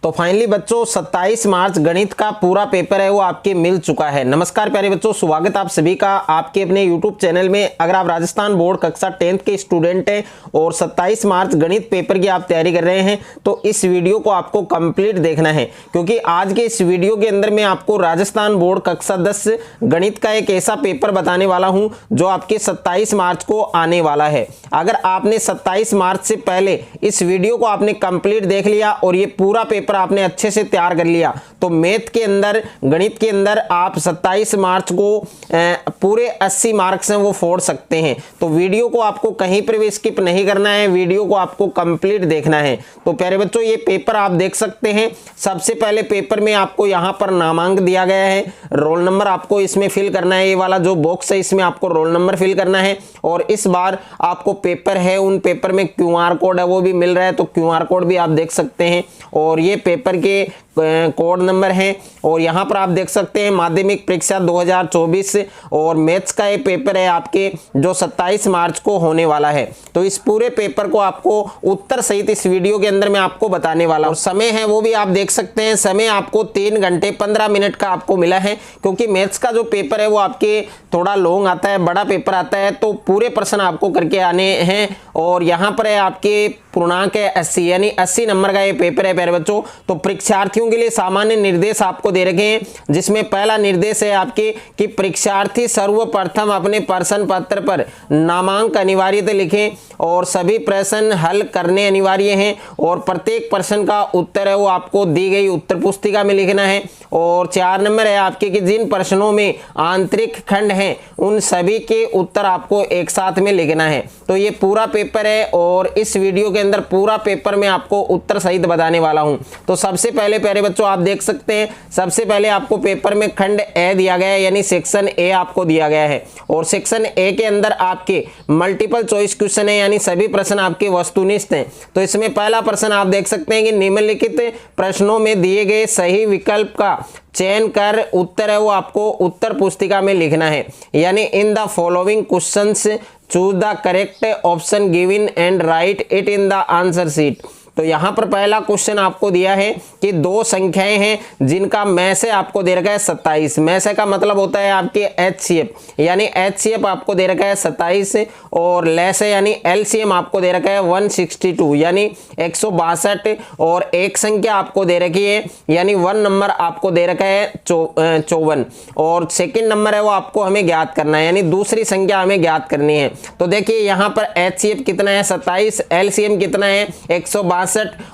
तो फाइनली बच्चों 27 मार्च गणित का पूरा पेपर है वो आपके मिल चुका है। नमस्कार प्यारे बच्चों, स्वागत आप सभी का आपके अपने YouTube चैनल में। अगर आप राजस्थान बोर्ड कक्षा 10th के स्टूडेंट हैं और 27 मार्च गणित पेपर की आप तैयारी कर रहे हैं तो इस वीडियो को आपको कंप्लीट देखना है, क्योंकि आज के इस वीडियो के अंदर मैं आपको राजस्थान बोर्ड कक्षा 10 गणित का एक ऐसा पेपर बताने वाला हूं जो आपके 27 मार्च को आने वाला है। अगर आपने 27 मार्च से पहले इस वीडियो को आपने कंप्लीट देख लिया और ये पूरा पेपर आपने अच्छे से तैयार कर लिया तो मैथ के अंदर, गणित के अंदर आप 27 मार्च को पूरे 80 मार्क्स हैं वो फोड़ सकते हैं। तो वीडियो को आपको कहीं पर भी स्किप नहीं करना है, वीडियो को आपको कंप्लीट देखना है। तो प्यारे बच्चों ये पेपर आप देख सकते हैं। सबसे पहले पेपर में आपको यहाँ पर नामांक दिया गया है, रोल नंबर आपको इसमें फिल करना है। ये वाला जो बॉक्स है इसमें आपको रोल नंबर फिल करना है। और इस बार आपको पेपर है, उन पेपर में QR कोड है वो भी मिल रहा है, तो QR कोड भी आप देख सकते हैं। और ये पेपर के कोड नंबर है और यहाँ पर आप देख सकते हैं माध्यमिक परीक्षा 2024 और मैथ्स का ये पेपर है आपके जो 27 मार्च को होने वाला है। तो इस पूरे पेपर को आपको उत्तर सहित इस वीडियो के अंदर मैं आपको बताने वाला हूँ। समय है वो भी आप देख सकते हैं, समय आपको 3 घंटे 15 मिनट का आपको मिला है, क्योंकि मैथ्स का जो पेपर है वो आपके थोड़ा लॉन्ग आता है, बड़ा पेपर आता है, तो पूरे प्रश्न आपको करके आने हैं। और यहाँ पर है आपके पूर्णांक है 80, यानी 80 नंबर का ये पेपर है प्यारे बच्चों। तो परीक्षार्थियों के लिए सामान्य निर्देश आपको दे रखे हैं, जिसमें पहला निर्देश है आपके कि परीक्षार्थी सर्वप्रथम अपने प्रश्न पत्र पर नामांक अनिवार्यतः लिखें और सभी प्रश्न हल करने अनिवार्य हैं और प्रत्येक प्रश्न का उत्तर है वो आपको दी गई उत्तर पुस्तिका में लिखना है। और 4 नंबर है आपके कि जिन प्रश्नों में आंतरिक खंड हैं उन सभी के उत्तर आपको एक साथ में लिखना है। तो ये पूरा पेपर है और इस वीडियो के अंदर पूरा पेपर में आपको उत्तर सहित बताने वाला हूं। तो सबसे पहले प्यारे बच्चों आप देख सकते हैं, सबसे पहले आपको पेपर में खंड ए दिया गया है, यानी सेक्शन ए आपको दिया गया है। और सेक्शन ए के अंदर आपके मल्टीपल चॉइस क्वेश्चन है, यानी सभी प्रश्न आपके वस्तुनिष्ठ हैं। तो इसमें पहला प्रश्न आप देख सकते हैं कि निम्नलिखित प्रश्नों में दिए गए सही विकल्प का चयन कर उत्तर है वो आपको उत्तर पुस्तिका में लिखना है, यानी in the following questions choose the correct option given and right it in the answer sheet. तो यहाँ पर पहला क्वेश्चन आपको दिया है कि 2 संख्याएं हैं जिनका में से आपको दे रखा है 27। में से का मतलब होता है आपके HCF, यानी HCF आपको दे रखा है 27 और ले से यानी LCM आपको दे रखा है 162 यानी 162 और एक संख्या आपको दे रखी है यानी 1 नंबर आपको दे रखा है 54 और सेकंड नंबर है वो आपको हमें ज्ञात करना है, यानी दूसरी संख्या हमें ज्ञात करनी है। तो देखिए यहाँ पर HCF कितना है 27, LCM कितना है 162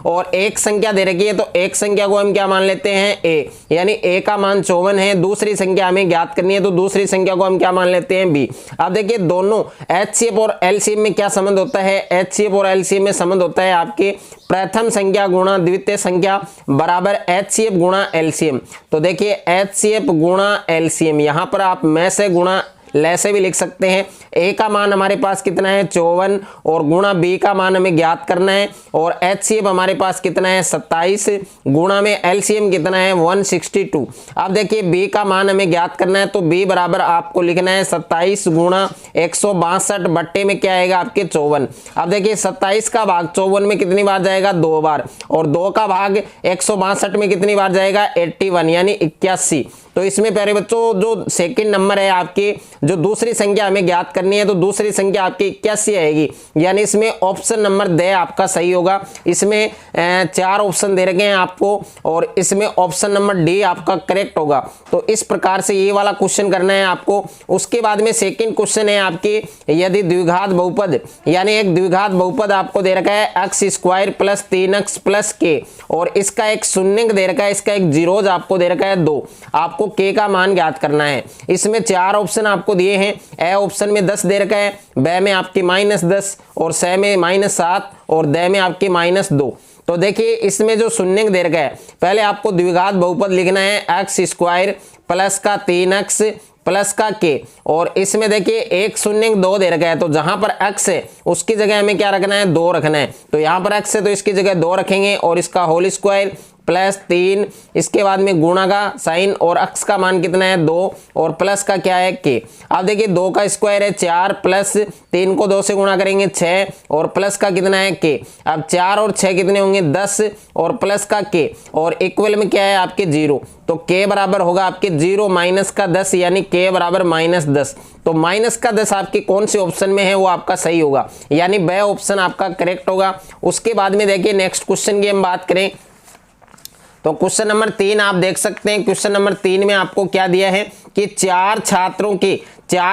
और एक संख्या दे रखी है, तो एक संख्या को हम क्या मान लेते हैं A, यानी A का मान 54 है। दूसरी संख्या हमें ज्ञात करनी है तो दूसरी संख्या को हम क्या मान लेते हैं B। अब देखिए दोनों HCF और LCM में क्या संबंध होता है, HCF और LCM में संबंध होता है आपके प्रथम संख्या गुणा द्वितीय संख्या बराबर HCF गुणा LCM। तो देखिए HCF गुणा LCM, यहां पर आप में से गुणा ले से भी लिख सकते हैं। A का मान हमारे पास कितना है 54 और गुणा B का मान हमें ज्ञात करना है और HCF हमारे पास कितना है 27 गुणा में LCM कितना है 162। अब देखिए B का मान हमें ज्ञात करना है तो B बराबर आपको लिखना है 27 गुणा 162 बट्टे में क्या आएगा आपके 54। अब देखिए 27 का भाग 54 में कितनी बार जाएगा 2 बार और 2 का भाग 162 में कितनी बार जाएगा 81 यानी 81। तो इसमें प्यारे बच्चों जो सेकंड नंबर है आपकी जो दूसरी संख्या हमें ज्ञात करनी है तो दूसरी संख्या आपकी 81 आएगी, यानी इसमें ऑप्शन नंबर D आपका सही होगा। इसमें 4 ऑप्शन दे रखे हैं आपको और इसमें ऑप्शन नंबर D आपका करेक्ट होगा। तो इस प्रकार से ये वाला क्वेश्चन करना है आपको। उसके बाद में सेकंड क्वेश्चन है आपकी यदि द्विघात बहुपद, यानी एक द्विघात बहुपद आपको दे रखा है x² + 3x + k और इसका एक शून्यक दे रखा है, इसका एक जीरोज आपको दे रखा है 2। आपको k का मान ज्ञात करना है। इसमें 4 ऑप्शन आपको दिए हैं। ए ऑप्शन में 10 दे रखा है, ब में आपकी -10 और स में -7 और द में आपकी -2। तो देखिए इसमें जो शून्यक दे रखा है पहले आपको द्विघात बहुपद लिखना है x² प्लस का 3x प्लस का k और इसमें देखिए एक शून्यक 2 दे रखा है, तो जहां पर x है उसकी जगह हमें क्या रखना है 2 रखना है। तो यहां पर x है तो इसकी जगह 2 रखेंगे और इसका होल स्क्वायर प्लस 3, इसके बाद में गुणा का साइन और अक्स का मान कितना है 2 और प्लस का क्या है k। अब देखिए 2 का स्क्वायर है 4 प्लस 3 को 2 से गुणा करेंगे 6 और प्लस का कितना है k। अब 4 और 6 कितने होंगे 10 और प्लस का k और इक्वल में क्या है आपके 0, तो k बराबर होगा आपके 0 माइनस का 10 यानी k बराबर -10। तो माइनस का 10 आपके कौन से ऑप्शन में है वो आपका सही होगा, यानी ब ऑप्शन आपका करेक्ट होगा। उसके बाद में देखिए नेक्स्ट क्वेश्चन की हम बात करें तो क्वेश्चन नंबर 3 आप देख सकते हैं। क्वेश्चन नंबर 3 में आपको क्या दिया है कि चार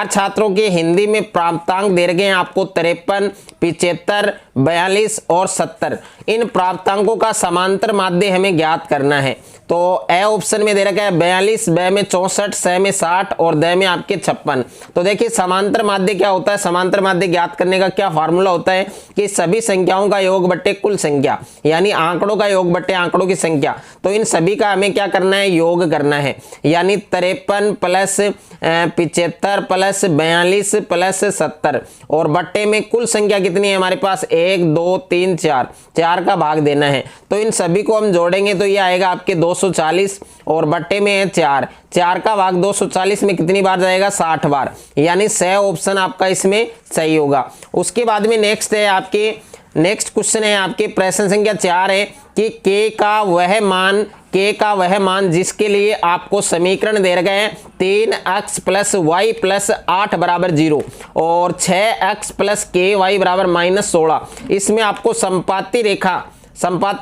छात्रों के हिंदी में प्राप्तांक दे रखे हैं आपको 53, 75, 42 और 70। इन प्राप्तांकों का समांतर माध्य हमें ज्ञात करना है। तो ए ऑप्शन में दे रखा है 42, ब में 64, स में 60 और द में आपके 56। तो देखिए समांतर माध्य क्या होता है, समांतर माध्य ज्ञात करने का क्या फार्मूला होता है कि सभी संख्याओं का योग बट्टे कुल संख्या, यानी आंकड़ों का योग बट्टे आंकड़ों की संख्या। तो इन सभी का हमें क्या करना है, योग करना है, यानी 53 प्लस 75 प्लस 42 प्लस 70 और बट्टे में कुल संख्या कितनी है हमारे पास 1 2 3 4, 4 का भाग देना है। तो इन सभी को हम जोड़ेंगे तो ये आएगा आपके 240 और बट्टे में है 4, 4 का भाग 240 में कितनी बार जाएगा 60 बार, यानी स ऑप्शन आपका इसमें सही होगा। उसके बाद में नेक्स्ट क्वेश्चन है आपके प्रश्न संख्या 4 है कि k का वह मान जिसके लिए आपको समीकरण दे रखे हैं 3x प्लस वाई प्लस 8 बराबर 0 और 6x प्लस के वाई बराबर -16। इसमें आपको संपाती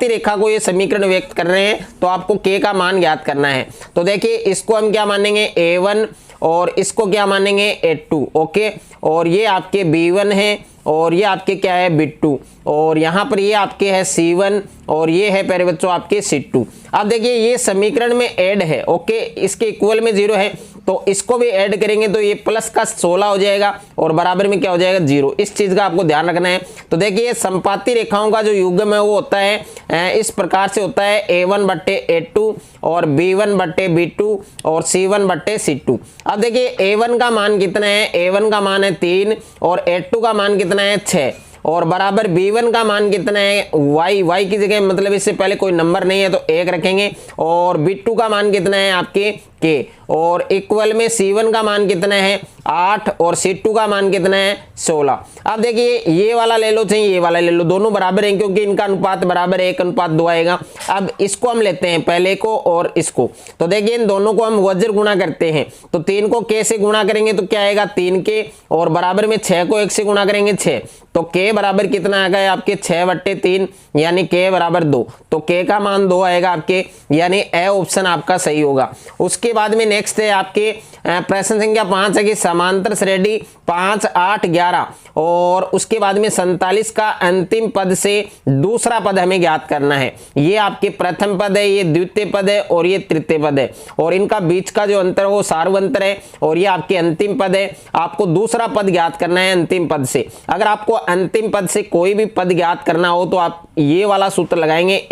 रेखा को ये समीकरण व्यक्त कर रहे हैं, तो आपको k का मान ज्ञात करना है। तो देखिए इसको हम क्या मानेंगे a1 और इसको क्या मानेंगे a2, ओके, और ये आपके b1 है और ये आपके क्या है b2 और यहाँ पर ये आपके है c1 और ये है प्यारे बच्चों आपके c2। अब देखिए ये समीकरण में ऐड है, ओके, इसके इक्वल में 0 है, तो इसको भी ऐड करेंगे तो ये प्लस का 16 हो जाएगा और बराबर में क्या हो जाएगा 0। इस चीज का आपको ध्यान रखना है। तो देखिए संपाती रेखाओं का जो युग्म है वो होता है इस प्रकार से होता है a1 बट्टे a2 और b1 बट्टे b2 और c1 बट्टे c2। अब देखिए a1 का मान कितना है, a1 का मान है 3 और a2 का मान कितना है 6 और बराबर b1 का मान कितना है y की जगह मतलब इससे पहले कोई नंबर नहीं है तो 1 रखेंगे और b2 का मान कितना है आपके k और इक्वल में c1 का मान कितना है 8 और c2 का मान कितना है 16। अब देखिए ये वाला ले लो चाहे ये वाला ले लो, दोनों बराबर हैं क्योंकि इनका अनुपात बराबर 1:2 आएगा। अब इसको हम लेते हैं पहले को और इसको, तो देखिए इन दोनों को हम वज्र गुणा करते हैं तो 3 को k से गुणा करेंगे तो क्या आएगा 3k और बराबर में 6 को 1 से गुणा करेंगे 6, तो k बराबर कितना आ गया आपके 6/3 यानी k बराबर 2, तो k का मान 2 आएगा आपके, यानी ए ऑप्शन आपका सही होगा। उसके बाद में नेक्स्ट है आपके प्रश्न संख्या 5 है कि समांतर श्रेणी 5 8 11 और उसके बाद में 47 का अंतिम पद से दूसरा पद हमें ज्ञात करना है। ये आपके प्रथम पद है, ये द्वितीय पद है और ये तृतीय पद है और इनका बीच का जो अंतर है वो सार्वंतर है और ये आपके अंतिम पद है। आपको दूसरा पद ज्ञात करना है अंतिम पद से। अगर आपको अंतिम पद से कोई भी पद ज्ञात करना हो तो आप ये वाला सूत्र लगाएंगे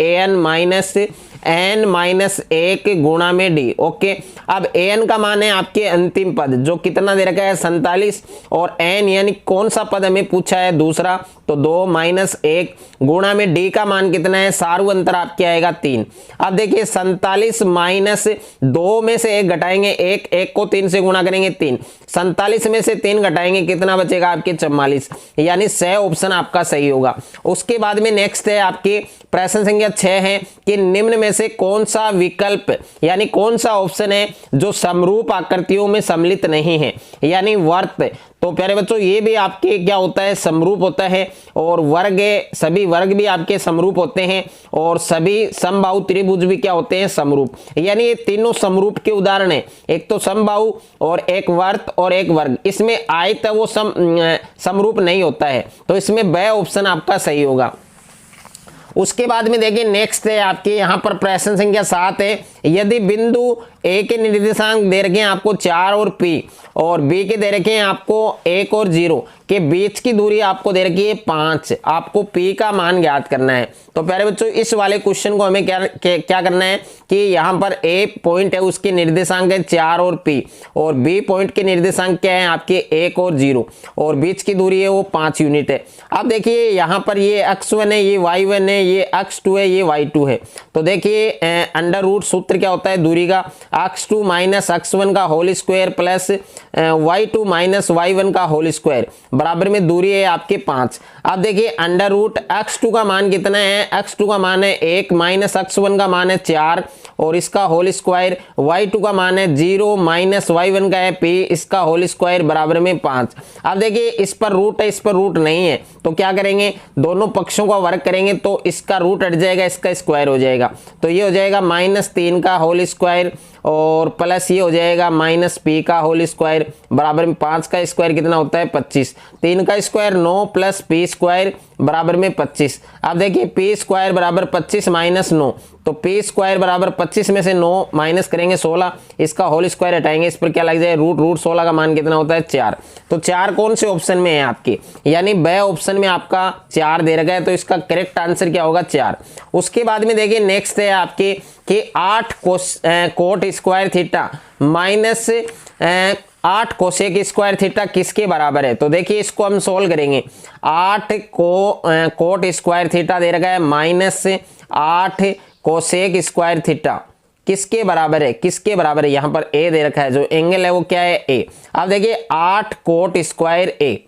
n-1 गुणा में d, ओके। अब an का मान है आपके अंतिम पद जो कितना दे रखा है 47 और n यानी कौन सा पद हमें पूछा है दूसरा, तो 2-1 गुणा में d का मान कितना है सार्वंतर आपके आएगा 3। अब देखिए 47 -2 में से 1 घटाएंगे 1 को 3 से गुणा करेंगे 3, 47 में से 3 घटाएंगे कितना बचेगा आपके 44, यानी स ऑप्शन आपका सही होगा। उसके बाद में नेक्स्ट है आपके प्रश्न संख्या 6 है कि निम्न में से कौन सा विकल्प यानी कौन सा ऑप्शन है जो समरूप आकृतियों में सम्मिलित नहीं है, यानी वर्त। तो प्यारे बच्चों ये भी आपके क्या होता है समरूप होता है और वर्ग सभी वर्ग भी आपके समरूप होते हैं और सभी समबाहु त्रिभुज भी क्या होते हैं समरूप, यानी ये तीनों समरूप के उदाहरण है, एक तो समबाहु और एक वर्त और एक वर्ग। इसमें आयत वो समरूप नहीं होता है, तो इसमें ब ऑप्शन आपका सही होगा। उसके बाद में देखिए नेक्स्ट है आपके यहाँ पर प्रश्न संख्या 7 है, यदि बिंदु ए के निर्देशांक दे रखे हैं आपको 4 और P और बी के दे रखे हैं आपको 1 और 0 के बीच की दूरी आपको दे रखी है 5। आपको पी का मान ज्ञात करना है। तो प्यारे बच्चों इस वाले क्वेश्चन को हमें क्या करना है कि यहाँ पर ए पॉइंट है उसके निर्देशांक है 4 और पी, और बी पॉइंट के निर्देशांक क्या है आपके 1 और 0, और बीच की दूरी है वो 5 यूनिट है। अब देखिए यहाँ पर ये x1 है, ये y1 है, ये x2 है, ये y2 है। तो देखिए अंडर रूट सूत्र क्या होता है दूरी का, x2 माइनस x1 का whole square plus y2 minus y1 का होल स्क्वायर बराबर में दूरी है आपके 5। अब देखिए अंडर रूट x2 का मान कितना है, x2 का मान है 1 माइनस x1 का मान है 4 और इसका होल स्क्वायर, y2 का मान है 0 माइनस y1 का है p, इसका होल स्क्वायर बराबर में 5। अब देखिए इस पर रूट है, इस पर रूट नहीं है, तो क्या करेंगे दोनों पक्षों का वर्ग करेंगे तो इसका रूट हट जाएगा, इसका स्क्वायर हो जाएगा। तो ये हो जाएगा -3 का होल स्क्वायर और प्लस ये हो जाएगा माइनस पी का होल स्क्वायर बराबर में 5 का स्क्वायर कितना होता है 25, 3 का स्क्वायर 9 प्लस पी स्क्वायर बराबर में 25। अब देखिए पी स्क्वायर बराबर 25 माइनस 9, तो पी स्क्वायर बराबर 25 में से 9 माइनस करेंगे 16, इसका होल स्क्वायर हटाएंगे, इस पर क्या लग जाए रूट 16 का मान कितना होता है 4। तो 4 कौन से ऑप्शन में है आपके, यानी ब ऑप्शन में आपका 4 दे रखा है, तो इसका करेक्ट आंसर क्या होगा 4। उसके बाद में देखिए नेक्स्ट है आपके कि 8 coat square theta minus 8 cosec square theta किसके बराबर है। तो देखिए इसको हम सोल्व करेंगे। 8 कोट स्क्वायर थीटा दे रखा है माइनस 8 कोसेक स्क्वायर थीटा किसके बराबर है, किसके बराबर है, यहाँ पर ए दे रखा है, जो एंगल है वो क्या है ए। अब देखिए 8 कोट स्क्वायर ए,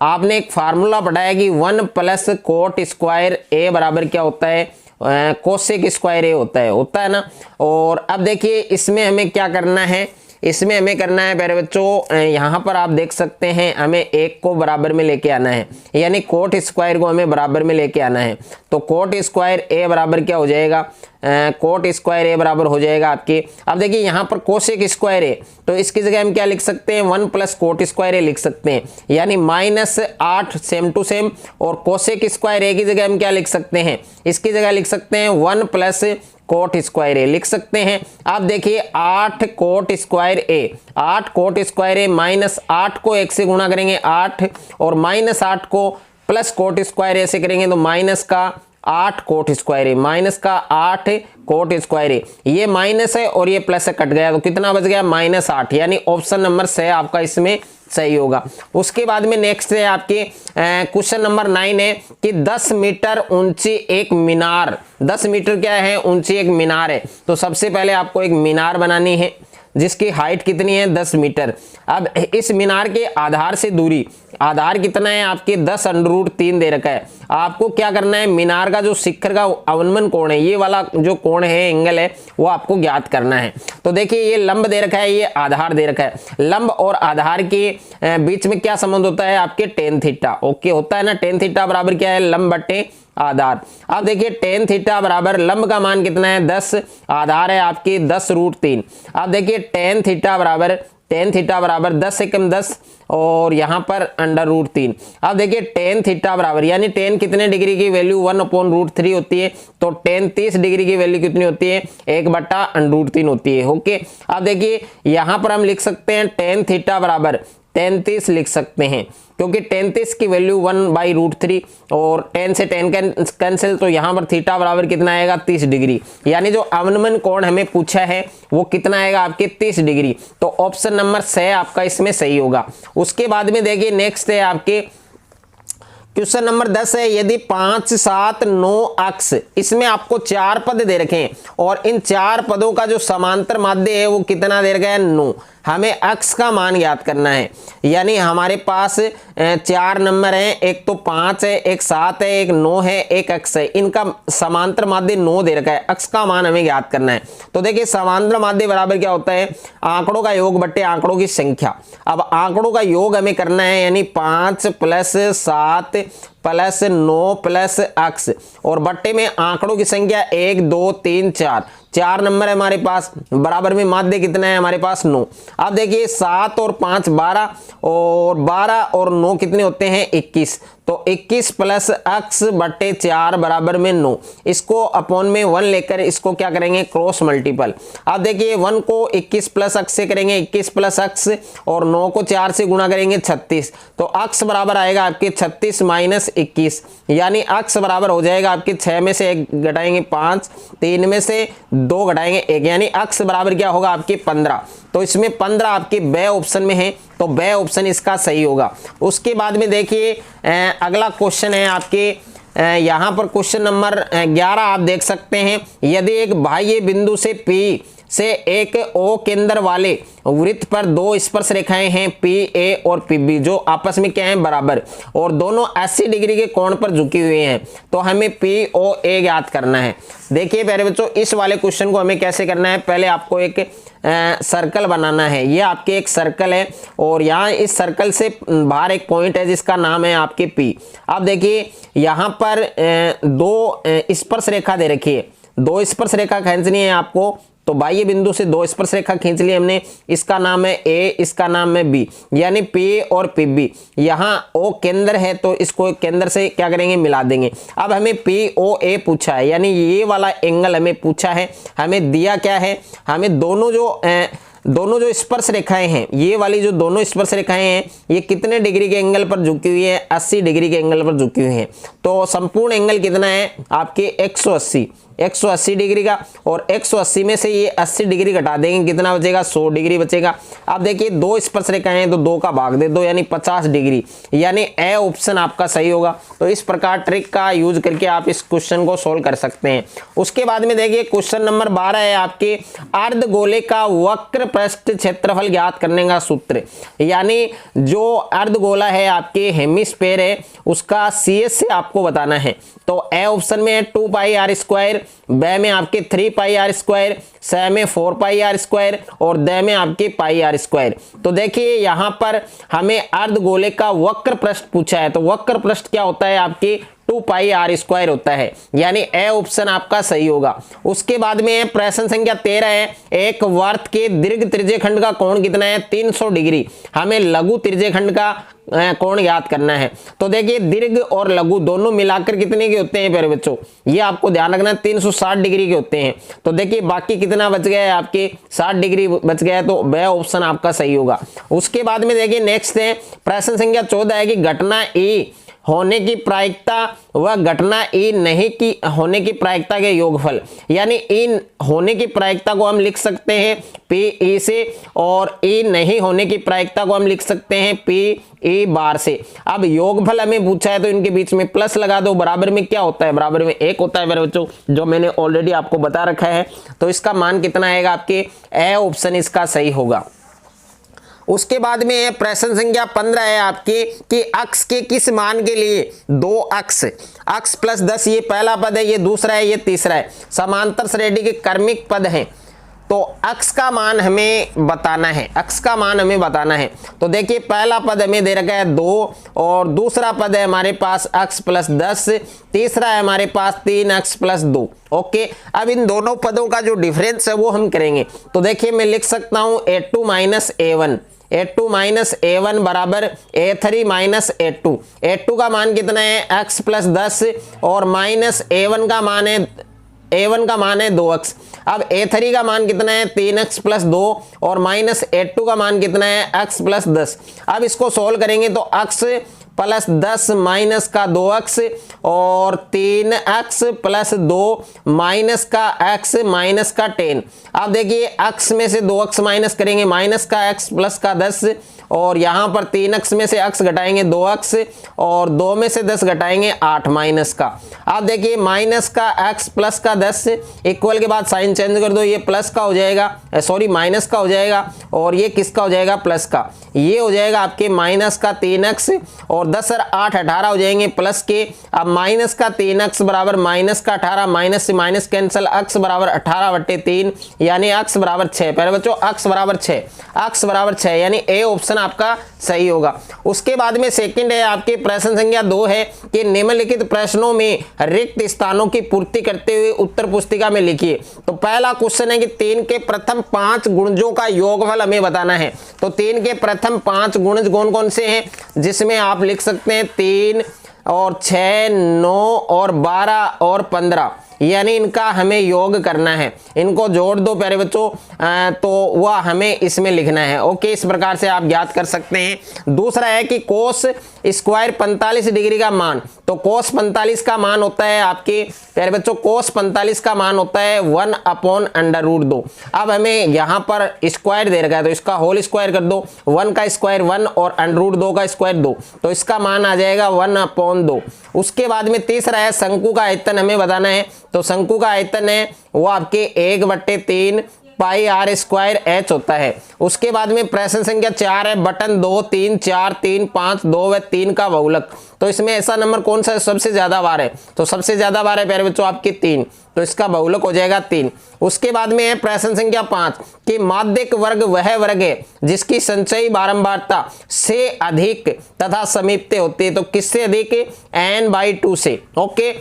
आपने एक फार्मूला पढ़ाया कि 1 प्लस कोट स्क्वायर ए बराबर क्या होता है कोसेक स्क्वायर ए होता है ना। और अब देखिए इसमें हमें क्या करना है, इसमें हमें करना है प्यारे बच्चों, यहाँ पर आप देख सकते हैं हमें एक को बराबर में लेके आना है, यानी कोट स्क्वायर को हमें बराबर में लेके आना है। तो कोट स्क्वायर ए बराबर क्या हो जाएगा, कोट स्क्वायर ए बराबर हो जाएगा आपके, अब देखिए यहाँ पर कोसेक स्क्वायर ए, तो इसकी जगह हम क्या लिख सकते हैं 1 प्लस कोट स्क्वायर ए लिख सकते हैं, यानी -8 सेम टू सेम। और कोसेक स्क्वायर ए की जगह हम क्या लिख सकते हैं, इसकी जगह लिख सकते हैं 1 प्लस कोट स्क्वायर ए लिख सकते हैं। अब देखिए 8 कोट स्क्वायर ए, 8 कोट स्क्वायर ए -8 को 1 से गुणा करेंगे 8, और -8 को प्लस कोट स्क्वायर ए से करेंगे तो माइनस का 8 कोट स्क्वायर ए, माइनस का 8 कोट स्क्वायर ए, ये माइनस है और ये प्लस से कट गया तो कितना बच गया -8, यानी ऑप्शन नंबर C आपका इसमें सही होगा। उसके बाद में नेक्स्ट है आपके क्वेश्चन नंबर 9 है कि 10 मीटर ऊंची एक मीनार, 10 मीटर क्या है ऊंची एक मीनार है। तो सबसे पहले आपको एक मीनार बनानी है जिसकी हाइट कितनी है 10 मीटर। अब इस मीनार के आधार से दूरी, आधार कितना है आपके 10√3 दे रखा है। आपको क्या करना है, मीनार का जो शिखर का अवनमन कोण है, ये वाला जो कोण है एंगल है वो आपको ज्ञात करना है। तो देखिए ये लंब दे रखा है, ये आधार दे रखा है। लंब और आधार के बीच में क्या संबंध होता है आपके tan थीटा, ओके होता है ना। tan थीटा बराबर क्या है लंब बटे आधार। अब देखिए tan थीटा बराबर लंब का मान कितना है 10, आधार है आपकी 10√3। अब देखिए tan थीटा बराबर 10 एकम 10 और यहाँ पर √3। अब देखिए tan थीटा बराबर, यानी tan कितने डिग्री की वैल्यू 1/√3 होती है, तो tan 30 डिग्री की वैल्यू कितनी होती है 1/√3 होती है, ओके। अब देखिए यहाँ पर हम लिख सकते हैं tan थीटा बराबर 33 लिख सकते हैं, क्योंकि 33 की वैल्यू 1/√3 और tan से tan कैंसिल, तो यहाँ पर थीटा बराबर कितना आएगा 30 डिग्री, यानी जो अवनमन कोण हमें पूछा है वो कितना आएगा आपके 30 डिग्री। तो ऑप्शन नंबर C आपका इसमें सही होगा। उसके बाद में देखिए नेक्स्ट है आपके क्वेश्चन नंबर 10 है, यदि 5, 7, 9 अक्ष, इसमें आपको 4 पद दे रखे हैं और इन 4 पदों का जो समांतर माध्य है वो कितना दे रखा है 9। हमें अक्ष का मान ज्ञात करना है, यानी हमारे पास 4 नंबर हैं, एक तो 5 है, एक 7 है, एक 9 है, एक अक्ष है, इनका समांतर माध्य 9 दे रखा है। अक्ष का मान हमें ज्ञात करना है। तो देखिए समांतर माध्य बराबर क्या होता है आंकड़ों का योग बट्टे आंकड़ों की संख्या। अब आंकड़ों का योग हमें करना है, यानी 5 प्लस 7 प्लस 9 प्लस अक्ष और बट्टे में आंकड़ों की संख्या 1 2 3 4, 4 नंबर है हमारे पास, बराबर में माध्य कितना है हमारे पास 9। अब देखिए 7 और 5 12, और 12 और 9 कितने होते हैं 21, तो 21 प्लस x बटे 4 बराबर में 9। इसको अपॉन में 1 लेकर इसको क्या करेंगे क्रॉस मल्टीपल। अब देखिए 1 को 21 प्लस x से करेंगे 21 प्लस x, और 9 को 4 से गुणा करेंगे 36, तो x बराबर आएगा आपके 36 माइनस 21, यानी x बराबर हो जाएगा आपके 6 में से 1 घटाएंगे 5, 3 में से 2 घटाएंगे 1, यानी x बराबर क्या होगा आपके 15। तो इसमें 15 आपके ब ऑप्शन में है, तो ब ऑप्शन इसका सही होगा। उसके बाद में देखिए अगला क्वेश्चन है आपके यहाँ पर क्वेश्चन नंबर 11 आप देख सकते हैं। यदि एक बाह्य बिंदु से P से एक ओ केंद्र वाले वृत्त पर 2 स्पर्श रेखाएं हैं PA और PB, जो आपस में क्या हैं बराबर, और दोनों 80 डिग्री के कोण पर झुकी हुई हैं, तो हमें POA ज्ञात करना है। देखिए प्यारे बच्चों, इस वाले क्वेश्चन को हमें कैसे करना है, पहले आपको एक सर्कल बनाना है। ये आपके एक सर्कल है, और यहाँ इस सर्कल से बाहर एक पॉइंट है जिसका नाम है आपके P। अब देखिए यहाँ पर 2 स्पर्श रेखा दे रखी है, 2 स्पर्श रेखा खींचनी है आपको। तो बाह्य बिंदु से 2 स्पर्श रेखा खींच ली हमने, इसका नाम है A, इसका नाम है B, यानी PA और PB। यहाँ O केंद्र है तो इसको केंद्र से क्या करेंगे मिला देंगे। अब हमें POA पूछा है, यानी ये वाला एंगल हमें पूछा है। हमें दिया क्या है, हमें दोनों जो स्पर्श रेखाएं हैं, ये वाली जो दोनों स्पर्श रेखाएं हैं, ये कितने डिग्री के एंगल पर झुकी हुई है, 80 डिग्री के एंगल पर झुकी हुई है। तो संपूर्ण एंगल कितना है आपके 180 डिग्री का, और 180 में से ये 80 डिग्री घटा देंगे, कितना बचेगा 100 डिग्री बचेगा। अब देखिए 2 स्पर्श रेखाएं हैं तो 2 का भाग दे दो, यानी 50 डिग्री, यानी ए ऑप्शन आपका सही होगा। तो इस प्रकार ट्रिक का यूज करके आप इस क्वेश्चन को सोल्व कर सकते हैं। उसके बाद में देखिए क्वेश्चन नंबर 12 है आपके अर्धगोले का वक्र पृष्ठ क्षेत्रफल ज्ञात करने का सूत्र, यानी जो अर्धगोला है आपके हेमिस्फीयर है उसका CS से आपको बताना है। तो ए ऑप्शन में है 2 पाई आर स्क्वायर, ब में आपके 3 पाई आर स्क्वायर, स में 4 पाई आर स्क्वायर, और द में आपके पाई आर स्क्वायर। तो देखिए यहाँ पर हमें अर्धगोले का वक्र पृष्ठ पूछा है, तो वक्र पृष्ठ क्या होता है आपके 2 पाई आर स्क्वायर होता है, यानी ए ऑप्शन आपका सही होगा। उसके बाद में प्रश्न संख्या 13 है, एक वर्त के दीर्घ त्रिज्यखंड का कोण कितना है 300 डिग्री। हमें लघु त्रिज्यखंड का कोण याद करना है। तो देखिए दीर्घ और लघु दोनों मिलाकर कितने के होते हैं प्यारे बच्चों, ये आपको ध्यान रखना है 360 डिग्री के होते हैं। तो देखिए बाकी कितना बच गया है आपके 60 डिग्री बच गया है, तो वह ऑप्शन आपका सही होगा। उसके बाद में देखिए नेक्स्ट है प्रश्न संख्या 14 है कि घटना E होने की प्रायिकता व घटना E नहीं की होने की प्रायिकता के योगफल, यानी E होने की प्रायिकता को हम लिख सकते हैं PE से, और E नहीं होने की प्रायिकता को हम लिख सकते हैं PE बार से। अब योगफल हमें पूछा है तो इनके बीच में प्लस लगा दो, बराबर में क्या होता है, बराबर में 1 होता है मेरे बच्चों, जो मैंने ऑलरेडी आपको बता रखा है। तो इसका मान कितना आएगा आपके ए ऑप्शन इसका सही होगा। उसके बाद में प्रश्न संख्या 15 है आपके कि अक्ष के किस मान के लिए 2 अक्ष प्लस 10, ये पहला पद है, ये दूसरा है, ये तीसरा है, समांतर श्रेणी के क्रमिक पद हैं। तो अक्ष का मान हमें बताना है, अक्ष का मान हमें बताना है। तो देखिए पहला पद हमें दे रखा है 2, और दूसरा पद है हमारे पास अक्ष प्लस 10, तीसरा है हमारे पास 3 अक्ष प्लस 2। ओके, अब इन दोनों पदों का जो डिफरेंस है वो हम करेंगे। तो देखिए मैं लिख सकता हूं A2 माइनस A1 बराबर A3 माइनस A2 का मान कितना है x प्लस 10, और माइनस A1 का मान है 2x। अब A3 का मान कितना है 3x प्लस 2, और माइनस A2 का मान कितना है x प्लस 10। अब इसको सोल्व करेंगे तो x प्लस 10 माइनस का 2x, और 3x प्लस 2 माइनस का x माइनस का 10। अब देखिए x में से 2x माइनस करेंगे, माइनस का x प्लस का 10, और यहाँ पर 3x में से x घटाएंगे 2x, और 2 में से 10 घटाएंगे 8 माइनस का। अब देखिए माइनस का x प्लस का 10 इक्वल के बाद साइन चेंज कर दो, ये प्लस का हो जाएगा, सॉरी माइनस का हो जाएगा, और ये किसका हो जाएगा प्लस का, ये हो जाएगा आपके माइनस का 3x, और और 10 और 8 18 हो जाएंगे प्लस के। अब माइनस का 3x बराबर माइनस का 18, माइनस से माइनस कैंसिल, x बराबर 18/3 यानी x बराबर 6। पहले बच्चों x बराबर 6, x बराबर 6 यानी ए ऑप्शन आपका सही होगा। उसके बाद में सेकंड है आपके प्रश्न संख्या 2 है कि निम्नलिखित प्रश्नों में रिक्त स्थानों की पूर्ति करते हुए उत्तर पुस्तिका में लिखिए। तो पहला क्वेश्चन है कि 3 के प्रथम 5 गुणजों का योगफल हमें बताना है। तो 3 के प्रथम 5 गुणज कौन कौन से हैं, जिसमें आप लिख सकते हैं 3 और 6, 9 और 12 और 15, यानी इनका हमें योग करना है। इनको जोड़ दो प्यारे बच्चों, तो वह हमें इसमें लिखना है। ओके, इस प्रकार से आप ज्ञात कर सकते हैं। दूसरा है कि कोस स्क्वायर 45 डिग्री का मान। तो कोस 45 का मान होता है आपके प्यारे बच्चों, कोस 45 का मान होता है 1/√2। अब हमें यहाँ पर स्क्वायर दे रखा है तो इसका होल स्क्वायर कर दो। 1 का स्क्वायर 1 और √2 का स्क्वायर 2, तो इसका मान आ जाएगा 1/2। उसके बाद में तीसरा है शंकु का आयतन हमें बताना है। तो शंकु का आयतन है वो आपके 1/3 पाई r स्क्वायर h होता है। उसके बाद में प्रश्न संख्या 4 है बटन 2 3 4 3 5 2 व 3 का बहुलक। तो इसमें ऐसा नंबर कौन सा सबसे ज्यादा बार है, तो सबसे ज्यादा बार है प्यारे बच्चों आपके 3, तो इसका बहुलक हो जाएगा 3। उसके बाद में है प्रश्न संख्या 5 कि माध्यक वर्ग वह वर्ग है जिसकी संचयी बारंबारता से अधिक तथा समीपते होती है। तो किससे अधिक, n/2 से। ओके,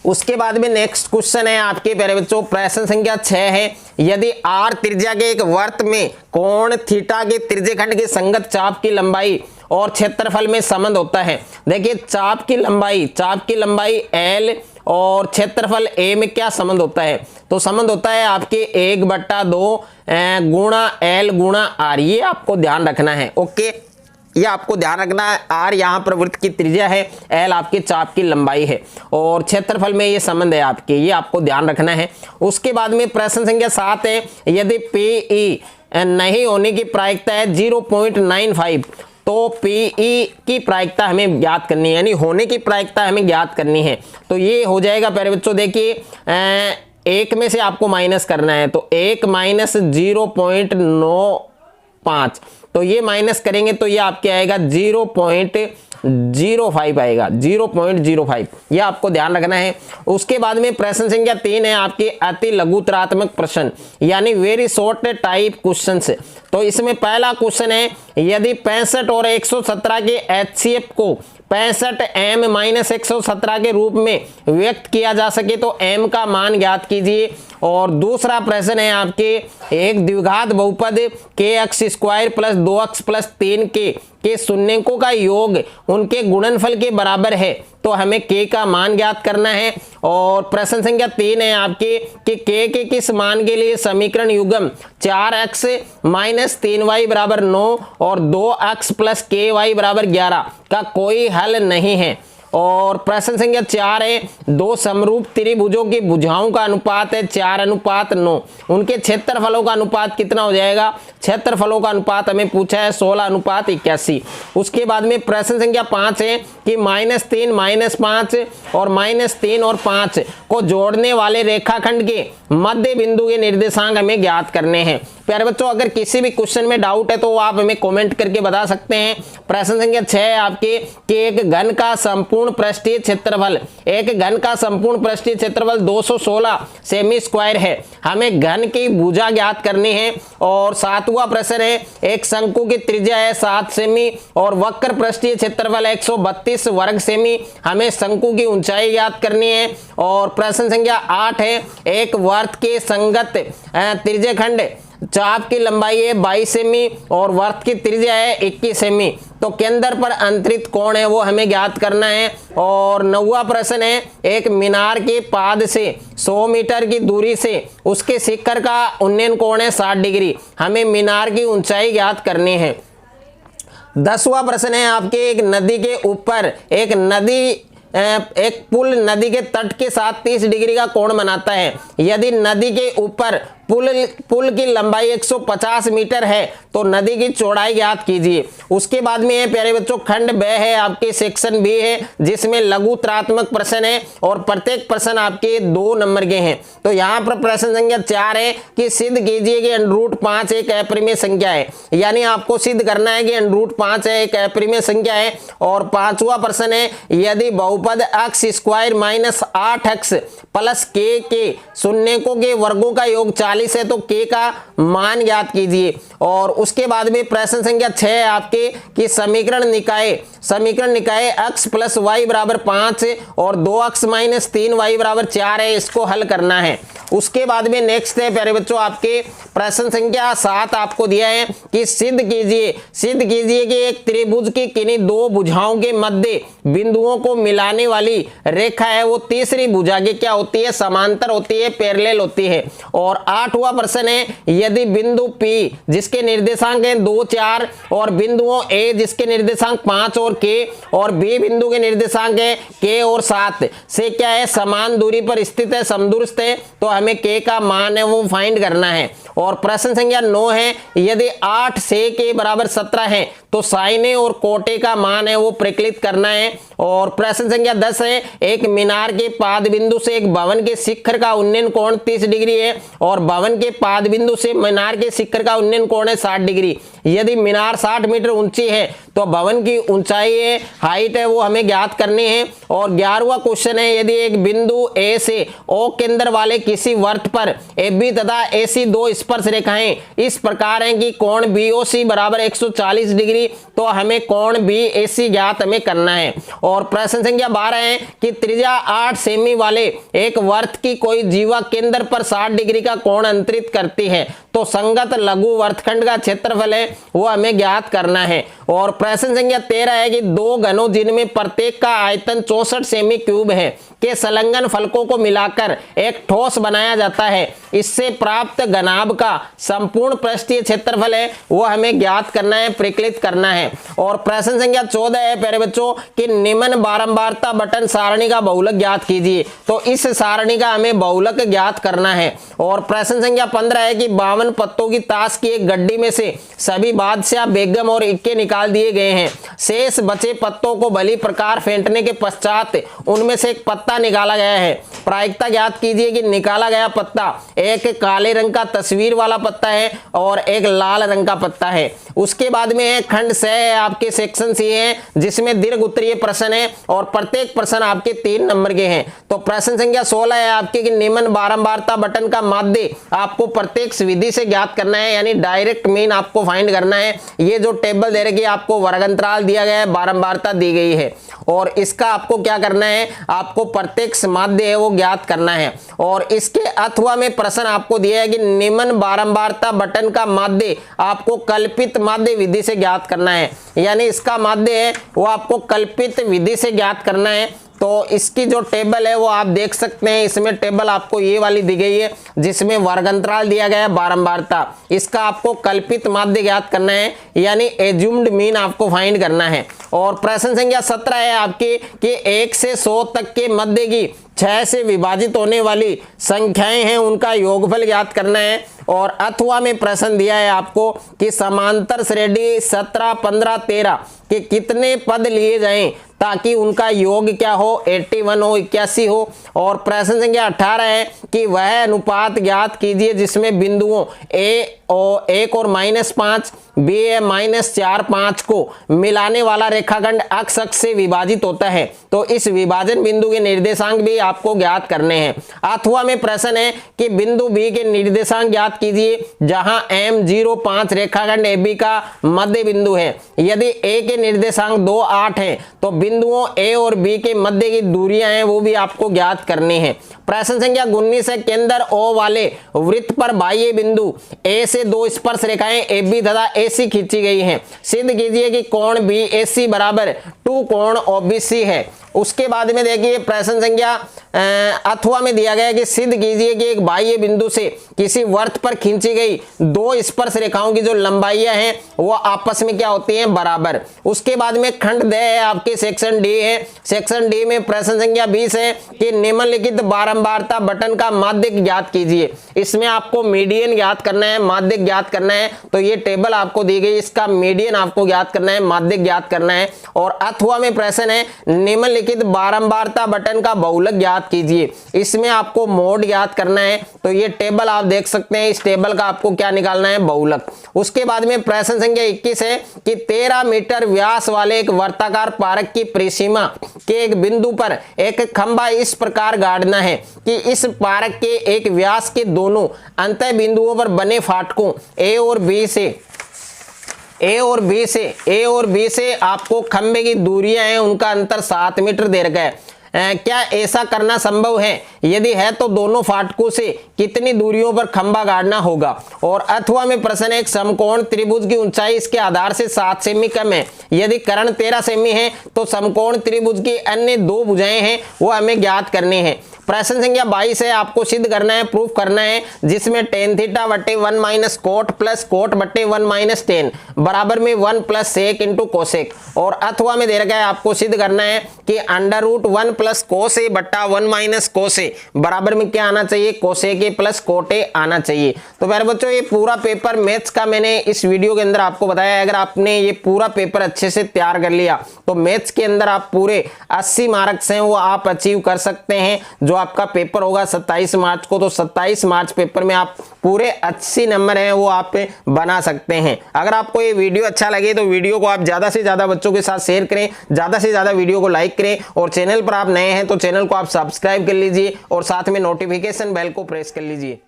उसके बाद में नेक्स्ट क्वेश्चन है आपके प्यारे बच्चों प्रश्न संख्या 6 है, यदि r त्रिज्या के एक वृत्त में कोण थीटा के त्रिज्यखंड के संगत चाप की लंबाई और क्षेत्रफल में संबंध होता है। देखिए चाप की लंबाई l और क्षेत्रफल a में क्या संबंध होता है, तो संबंध होता है आपके 1/2 गुणा l गुणा r। ये आपको ध्यान रखना है। ओके, ये आपको ध्यान रखना है। r यहाँ पर वृत्त की त्रिज्या है, l आपके चाप की लंबाई है और क्षेत्रफल में ये संबंध है आपके, ये आपको ध्यान रखना है। उसके बाद में प्रश्न संख्या 7 है, यदि PE नहीं होने की प्रायिकता है 0.95, तो PE की प्रायिकता हमें ज्ञात करनी है, यानी होने की प्रायिकता हमें ज्ञात करनी है। तो ये हो जाएगा प्यारे बच्चों, देखिए 1 में से आपको माइनस करना है, तो 1 - 0.95, तो ये माइनस करेंगे तो ये आपके आएगा 0.05 आएगा, 0.05, ये आपको ध्यान रखना है। उसके बाद में प्रश्न संख्या 3 है आपके अति लघुतरात्मक प्रश्न, यानी वेरी शॉर्ट टाइप क्वेश्चंस। तो इसमें पहला क्वेश्चन है, यदि 65 और 117 के HCF को 65 m - 117 के रूप में व्यक्त किया जा सके तो m का मान ज्ञात कीजिए। और दूसरा प्रश्न है आपके, एक द्विघात बहुपद kx² + 2x + 3 के शून्यकों का योग उनके गुणनफल के बराबर है, तो हमें k का मान ज्ञात करना है। और प्रश्न संख्या 3 है आपके कि k के किस मान के लिए समीकरण युग्म 4x - 3y = 9 और 2x + ky = 11 का कोई हल नहीं है। और प्रश्न संख्या 4 है, दो समरूप त्रिभुजों की भुजाओं का अनुपात है 4:9, उनके क्षेत्रफलों का अनुपात कितना हो जाएगा, क्षेत्रफलों का अनुपात हमें पूछा है 16:81। उसके बाद में प्रश्न संख्या 5 है कि -3 -5 और -3 और 5 को जोड़ने वाले रेखाखंड के मध्य बिंदु के निर्देशांक हमें ज्ञात करने हैं। प्यारे बच्चों, अगर किसी भी क्वेश्चन में डाउट है तो आप हमें कमेंट करके बता सकते हैं। प्रश्न संख्या 6 है आपके कि एक घन का संपूर्ण पृष्ठीय क्षेत्रफल, एक घन का संपूर्ण पृष्ठीय क्षेत्रफल 216 सेमी स्क्वायर है, हमें घन की भुजा ज्ञात करनी है। और 7वां प्रश्न है, एक शंकु की त्रिज्या है 7 सेमी और वक्र पृष्ठीय क्षेत्रफल 132 वर्ग सेमी, हमें शंकु की ऊंचाई ज्ञात करनी है। और प्रश्न संख्या 8 है, एक वर्त के संगत त्रिज्यखंड चाप की लंबाई है 22 सेमी और वर्त की त्रिज्या है 21 सेमी, तो केंद्र पर अंतरित कोण है वो हमें ज्ञात करना है। और 9वां प्रश्न है, एक मीनार के पाद से 100 मीटर की दूरी से उसके शिखर का उन्नयन कोण है 60 डिग्री, हमें मीनार की ऊंचाई ज्ञात करनी है। 10वां प्रश्न है आपके, एक नदी के ऊपर एक पुल नदी के तट के साथ 30 डिग्री का कोण बनाता है, यदि नदी के ऊपर पुल की लंबाई 150 मीटर है तो नदी की चौड़ाई ज्ञात कीजिए। उसके बाद में है प्यारे बच्चों खंड ब है आपके सेक्शन बी है जिसमें लघुत्रात्मक प्रश्न है और प्रत्येक प्रश्न आपके 2 नंबर के हैं। तो यहाँ पर प्रश्न संख्या 4 है कि सिद्ध कीजिए कि √5 एक अपरिमेय संख्या है, यानी आपको सिद्ध करना है कि √5 है एक अपरिमेय संख्या है। और 5वां प्रश्न है यदि बहुपद x square minus 8x plus के शून्यकों के वर्गों का योग 40 है तो k का मान ज्ञात कीजिए। और उसके बाद में प्रश्न संख्या 6 है आपके कि समीकरण निकाय x प्लस वाई बराबर 5 और 2x माइनस 3y बराबर 4 है, इसको हल करना है। उसके बाद में नेक्स्ट है प्यारे बच्चों आपके प्रश्न संख्या 7 आपको दिया है कि सिद्ध कीजिए कि एक त्रिभुज की किन्हीं 2 भुजाओं के मध्य बिंदुओं को मिलाने वाली रेखा है वो तीसरी भुजा की क्या होती है, समांतर होती है, पैरेलल होती है। और 8वां प्रश्न है यदि बिंदु P जिसके निर्देशांक हैं 2 4 और बिंदुओं A जिसके निर्देशांक 5 और K और B बिंदु के निर्देशांक है K और 7 से क्या है समान दूरी पर स्थित है, समदूरस्थ है, तो हमें K का मान है वो फाइंड करना है। और प्रश्न संख्या 9 है यदि 8 से K बराबर 17 है तो साइन और कोटे का मान है वो प्रकलित करना है। और प्रश्न संख्या 10 है एक मीनार के पाद बिंदु से एक भवन के शिखर का उन्नयन कोण 30 डिग्री है और भवन के पाद बिंदु से मीनार के शिखर का उन्नयन कोण है 60 डिग्री। यदि मीनार 60 मीटर ऊंची है तो भवन की ऊंचाई है हाइट है वो हमें ज्ञात करनी है। और 11वां क्वेश्चन है यदि एक बिंदु A से O केंद्र वाले किसी वर्त पर AB तथा AC 2 स्पर्श रेखाएं इस प्रकार हैं कि कोण BOC बराबर 140 डिग्री, तो हमें कोण BAC ज्ञात हमें करना है। और प्रश्न संख्या 12 है कि त्रिज्या 8 सेमी वाले एक वर्त की कोई जीवा केंद्र पर 60 डिग्री का कोण अंतरित करती है तो संगत लघु वर्तखंड का क्षेत्रफल है वो हमें ज्ञात करना है। और प्रश्न संख्या 13 है कि 2 घनों जिनमें प्रत्येक का आयतन 64 सेमी क्यूब है के संलग्न फलकों को मिलाकर एक ठोस बनाया जाता है, इससे प्राप्त घनाभ का संपूर्ण पृष्ठीय क्षेत्रफल है वो हमें ज्ञात करना है, प्रकलित करना है। और प्रश्न संख्या 14 है प्यारे बच्चों कि निम्न बारंबारता बटन सारणी का बहुलक ज्ञात कीजिए, तो इस सारणी का हमें बहुलक ज्ञात करना है। और प्रश्न संख्या 15 है कि 52 पत्तों की ताश की एक गड्डी में से सभी बादशाह, बेगम और इक्के निकाल दिए गए हैं। शेष बचे पत्तों को भली प्रकार फेंटने के पश्चात उनमें से एक पत्ता निकाला गया है। प्रायिकता ज्ञात कीजिए कि निकाला गया पत्ता एक काले रंग का तस्वीर वाला पत्ता है और एक लाल रंग का पत्ता है। उसके बाद में है खंड स है आपके सेक्शन सी है जिसमें दीर्घ उत्तरीय प्रश्न है और प्रत्येक प्रश्न आपके 3 नंबर के हैं। तो प्रश्न संख्या 16 है आपके कि निम्न बारंबारता बटन का माध्य आपको प्रत्येक विधि से ज्ञात करना है, यानी डायरेक्ट मीन आपको फाइंड करना है। ये जो टेबल दे रखी है आपको वर्गांतराल दिया गया है, बारंबारता दी गई है और इसका आपको क्या करना है, आपको प्रत्येक माध्य है वो ज्ञात करना है। और इसके अथवा में प्रश्न आपको दिया है कि निम्न बारंबारता बटन का माध्य आपको कल्पित माध्य विधि से ज्ञात करना है, यानी इसका माध्य है वो आपको कल्पित विधि से ज्ञात करना है। तो इसकी जो टेबल है वो आप देख सकते हैं, इसमें टेबल आपको ये वाली दी गई है जिसमें वर्गांतराल दिया गया है बारंबारता, इसका आपको कल्पित माध्य ज्ञात करना है, यानी एज्यूम्ड मीन आपको फाइंड करना है। और प्रश्न संख्या 17 है आपकी कि 1 से 100 तक के मध्य की 6 से विभाजित होने वाली संख्याएं हैं उनका योगफल ज्ञात करना है। और अथवा में प्रश्न दिया है आपको कि समांतर श्रेणी 17, 15, 13 के कितने पद लिए जाएं ताकि उनका योग क्या हो, 81 हो, 81 हो। और प्रश्न संख्या 18 है कि वह अनुपात ज्ञात कीजिए जिसमें बिंदुओं A और -5 B -4 5 को मिलाने वाला रेखाखंड अक्ष से विभाजित होता है, तो इस विभाजन बिंदु के निर्देशांक भी आपको ज्ञात करने हैं। अथवा में प्रश्न है कि बिंदु B के निर्देशांक ज्ञात कीजिए जहां M05 रेखाखंड AB का मध्य बिंदु है। यदि A के निर्देशांक 2 8 है तो बिंदुओं A और B के मध्य की दूरियां हैं वो भी आपको ज्ञात करनी है। प्रश्न संख्या 19 है केंद्र O वाले वृत्त पर बाह्य बिंदु A से 2 स्पर्श रेखाएं AB तथा AC खींची गई हैं। सिद्ध कीजिए कि कोण BAC बराबर 2 कोण OBC है। उसके बाद में देखिए प्रश्न संख्या अथवा में दिया गया कि सिद्ध कीजिए कि एक बाह्य बिंदु से किसी वर्त पर खींची गई दो स्पर्श रेखाओं की जो लंबाइयां हैं वो आपस में क्या होती हैं, बराबर। उसके बाद में खंड द है आपके सेक्शन डी है। सेक्शन डी में प्रश्न संख्या 20 है कि निम्नलिखित बारंबारता बटन का माध्यक ज्ञात कीजिए। इसमें आपको मीडियन ज्ञात करना है, माध्यक ज्ञात करना है। तो ये टेबल आपको दी गई, इसका मीडियन आपको ज्ञात करना है, माध्यक ज्ञात करना है। और अथवा में प्रश्न है निम्नलिखित बारंबारता बटन का बहुलक ज्ञात कीजिए। इसमें आपको मोड ज्ञात करना है। तो ये टेबल आप देख सकते हैं, इस टेबल का आपको क्या निकालना है, बहुलक। उसके बाद में प्रश्न संख्या 21 है कि 13 मीटर व्यास वाले एक वर्ताकार पारक की परिसीमा के एक बिंदु पर एक खंभा इस प्रकार गाड़ना है कि इस पारक के एक व्यास के दोनों अंतः बिंदुओं पर बने फाटकों ए और बी से आपको खंभे की दूरियां हैं उनका अंतर 7 मीटर दे रखा है। क्या ऐसा करना संभव है? यदि है तो दोनों फाटकों से कितनी दूरियों पर खंभा गाड़ना होगा। और अथवा में प्रश्न एक समकोण त्रिभुज की ऊंचाई इसके आधार से 7 सेमी कम है। यदि कर्ण 13 सेमी है तो समकोण त्रिभुज की अन्य दो भुजाएं हैं वो हमें ज्ञात करनी है। प्रश्न संख्या 22 है, आपको सिद्ध करना है, प्रूफ करना है, जिसमें tan थीटा बटे 1 माइनस कोट प्लस कोट बटे 1 माइनस टेन बराबर में 1 प्लस सेक इंटू कोसेक। और अथवा में दे रखा है आपको सिद्ध करना है कि अंडर रूट 1 प्लस कोस ए बट्टा 1 माइनस कोस ए बराबर में क्या आना चाहिए, cosec A plus cot A आना चाहिए। तो प्यारे बच्चों ये पूरा पेपर मैथ्स का मैंने इस वीडियो के अंदर आपको बताया। अगर आपने ये पूरा पेपर अच्छे से तैयार कर लिया तो मैथ्स के अंदर आप पूरे 80 मार्क्स हैं वो आप अचीव कर सकते हैं। जो आपका पेपर होगा 27 मार्च को, तो 27 मार्च पेपर में आप पूरे 80 नंबर हैं वो आप बना सकते हैं। अगर आपको ये वीडियो अच्छा लगे तो वीडियो को आप ज्यादा से ज्यादा बच्चों के साथ शेयर करें, ज्यादा से ज्यादा वीडियो को लाइक करें, और चैनल पर आप नए हैं तो चैनल को आप सब्सक्राइब कर लीजिए और साथ में नोटिफिकेशन बेल को प्रेस कर लीजिए।